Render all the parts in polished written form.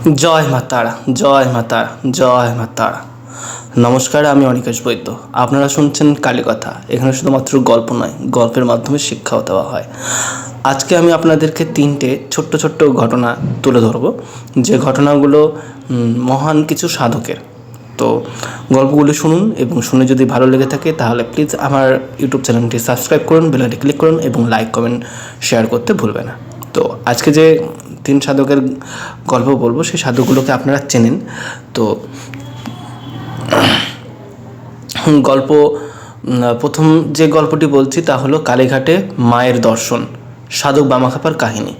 জয় মা তারা, জয় মা তারা, জয় মা তারা। নমস্কার, আমি অনিকেশ বৈদ্য। আপনারা শুনছেন কালীকথা। এখানে শুধুমাত্র গল্প নয়, গল্পের মাধ্যমে শিক্ষাও দেওয়া হয়। আজকে আমি আপনাদেরকে 3টে ছোট্ট ছোট্ট ঘটনা তুলে ধরব, যে ঘটনাগুলো মহান কিছু সাধকের। তো গল্পগুলো শুনুন, এবং শুনে যদি ভালো লেগে থাকে তাহলে প্লিজ আমার ইউটিউব চ্যানেলটি সাবস্ক্রাইব করুন, বেল আইকনে ক্লিক করুন এবং লাইক, কমেন্ট, শেয়ার করতে ভুলবেন না। তো আজকে যে 3 সাধকের গল্প বলবো, সেই সাধকগুলোকে আপনারা চেনেন। তো গল্প প্রথম যে গল্পটি বলছি তা হলো কালীঘাটে মায়ের দর্শন, সাধক বামাখ্যাপার কাহিনী।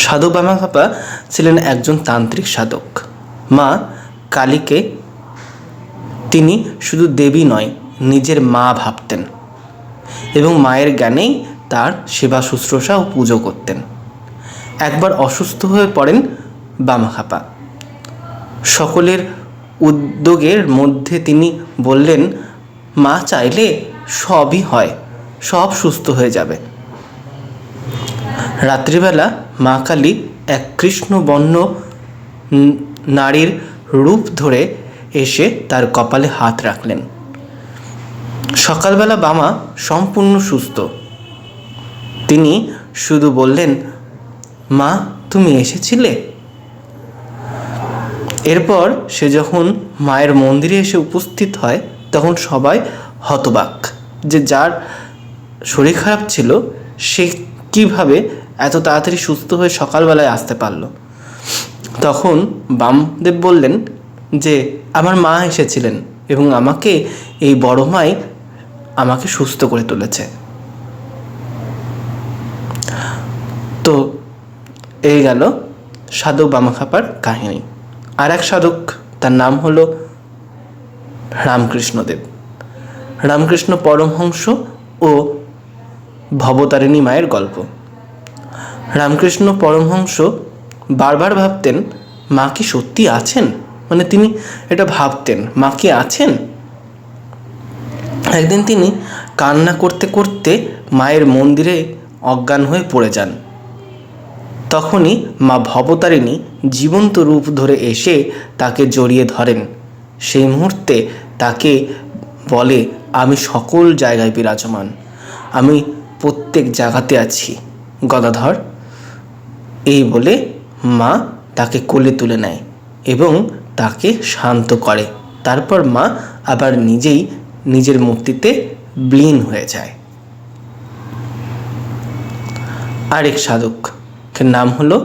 সাধক বামাখ্যাপা ছিলেন একজন তান্ত্রিক সাধক। মা কালীকে তিনি শুধু দেবী নয়, নিজের মা ভাবতেন এবং মায়ের জ্ঞানেই তার সেবা শুশ্রূষা ও পুজো করতেন। একবার অসুস্থ হয়ে পড়েন বামাখ্যাপা। সকলের উদ্যোগের মধ্যে তিনি বললেন, মা চাইলে সবই হয়, সব সুস্থ হয়ে যাবে। রাত্রিবেলা মা কালী এক কৃষ্ণবর্ণ নারীর রূপ ধরে এসে তার কপালে হাত রাখলেন। সকালবেলা বামা সম্পূর্ণ সুস্থ। তিনি শুধু বললেন, মা তুমি এসেছিলে? এরপর সে যখন মায়ের মন্দিরে এসে উপস্থিত হয়, তখন সবাই হতবাক যে যার শরীর খারাপ ছিল সে কিভাবে এত তাড়াতাড়ি সুস্থ হয়ে সকালবেলায় আসতে পারল। তখন বামদেব বললেন যে আমার মা এসেছিলেন এবং আমাকে এই বড় মাই আমাকে সুস্থ করে তুলেছে। তো এই গেল সাধক বামাখ্যাপার কাহিনী। আর এক সাধক, তার নাম হলো রামকৃষ্ণদেব। রামকৃষ্ণ পরমহংস ও ভবতারিণী মায়ের গল্প। রামকৃষ্ণ পরমহংস বারবার ভাবতেন, মা কি সত্যি আছেন? মানে তিনি এটা ভাবতেন, মা কি আছেন? একদিন তিনি কান্না করতে করতে মায়ের মন্দিরে অজ্ঞান হয়ে পড়ে যান। তখনই মা ভবতারিণী জীবন্ত রূপ ধরে এসে তাকে জড়িয়ে ধরেন। সেই মুহূর্তে তাকে বলে, আমি সকল জায়গায় বিরাজমান, আমি প্রত্যেক জায়গাতে আছি গদাধর। এই বলে মা তাকে কোলে তুলে নেয় এবং তাকে শান্ত করে। তারপর মা আবার নিজেই নিজের মূর্তিতে বিলীন হয়ে যায়। আরেক সাধক নাম হলো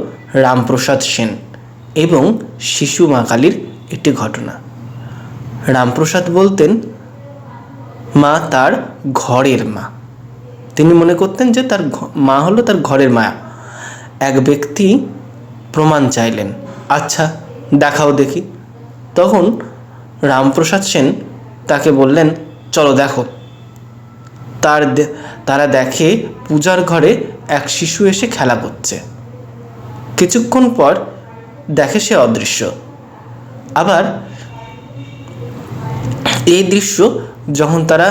রামপ্রসাদ সেন এবং শিশু মা কালীর একটি ঘটনা। রামপ্রসাদ বলতেন, মা তার ঘরের মা। তিনি মনে করতেন যে তার মা হলো তার ঘরের মা। এক ব্যক্তি প্রমাণ চাইলেন, আচ্ছা দেখাও দেখি। তখন রামপ্রসাদ সেন তাকে বললেন, চলো দেখো। তারা দেখে পূজার ঘরে এক শিশু এসে খেলা করছে। কিছুক্ষণ পর দেখে সে অদৃশ্য। আবার এই দৃশ্য যখন তারা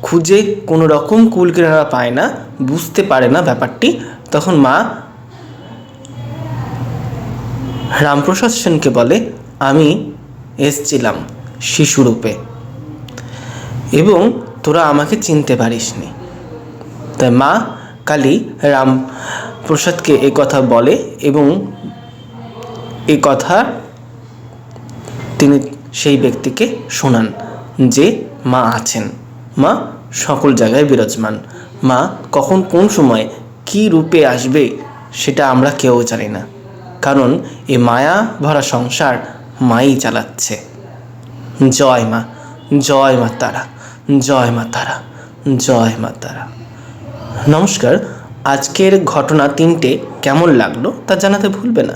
খুঁজে কোনো রকম কুল কিনারা পায় না, বুঝতে পারে না ব্যাপারটি, তখন মা রামপ্রসাদ সেনকে বলে, আমি এসছিলাম শিশুরূপে এবং তোরা আমাকে চিনতে পারিসনি। তাই মা কালী রামপ্রসাদকে এ কথা বলে এবং এ কথা তিনি সেই ব্যক্তিকে শোনান যে মা আছেন, মা সকল জায়গায় বিরাজমান। মা কখন কোন সময় কী রূপে আসবে সেটা আমরা কেউ জানি না, কারণ এই মায়া ভরা সংসার মাই চালাচ্ছে। জয় মা, জয় মা তারা, জয় মা তারা, জয় মা তারা। নমস্কার। আজকের ঘটনা 3টে কেমন লাগলো তা জানাতে ভুলবে না।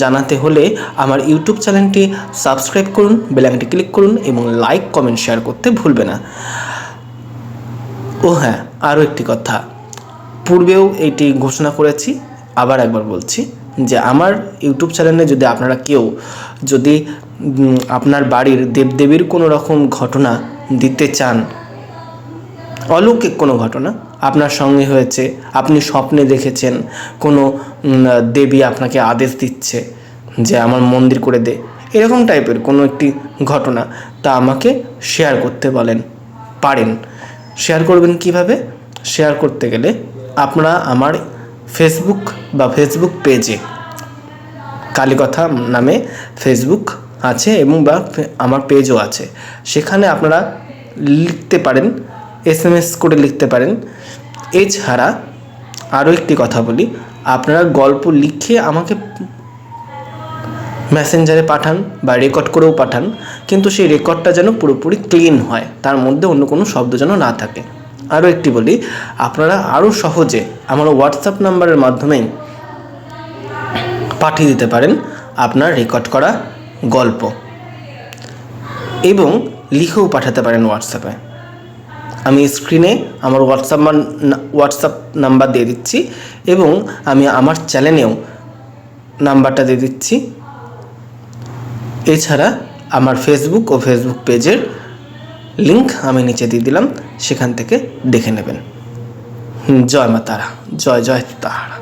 জানাতে হলে আমার ইউটিউব চ্যানেলটি সাবস্ক্রাইব করুন, বেল আইকনটি ক্লিক করুন এবং লাইক, কমেন্ট, শেয়ার করতে ভুলবে না। ও হ্যাঁ, আরও একটি কথা, পূর্বেও এইটি ঘোষণা করেছি, আবার একবার বলছি যে আমার ইউটিউব চ্যানেলে যদি আপনারা কেউ যদি আপনার বাড়ির দেবদেবীর কোনো রকম ঘটনা দিতে চান, অলৌকিক কোনো ঘটনা, আপনার সঙ্গে হয়েছে, আপনি স্বপ্নে দেখেছেন কোনো দেবী আপনাকে আদেশ দিচ্ছে যে আমার মন্দির করে দে, এরকম টাইপের কোনো একটি ঘটনা, তা আমাকে শেয়ার করতে পারেন। শেয়ার করবেন কিভাবে? শেয়ার করতে গেলে আপনারা আমার ফেসবুক পেজে, কালীকথা নামে ফেসবুক আছে এবং আমার পেজও আছে, সেখানে আপনারা লিখতে পারেন, SMS করে লিখতে পারেন। এছাড়া আরও একটি কথা বলি, আপনারা গল্প লিখে আমাকে মেসেঞ্জারে পাঠান বা রেকর্ড করেও পাঠান, কিন্তু সেই রেকর্ডটা যেন পুরোপুরি ক্লিন হয়, তার মধ্যে অন্য কোনো শব্দ যেন না থাকে। আরও একটি বলি, আপনারা আরও সহজে আমার হোয়াটসঅ্যাপ নাম্বারের মাধ্যমেই পাঠিয়ে দিতে পারেন আপনার রেকর্ড করা গল্প, এবং লিখেও পাঠাতে পারেন হোয়াটসঅ্যাপে। আমি স্ক্রিনে আমার হোয়াটসঅ্যাপ নাম্বার দিয়ে দিচ্ছি, এবং আমি আমার চ্যানেলেও নাম্বারটা দিয়ে দিচ্ছি। এছাড়া আমার ফেসবুক পেজের লিংক আমি নিচে দিয়ে দিলাম, সেখান থেকে দেখে নেবেন। জয় মা তারা, জয় জয় তারা।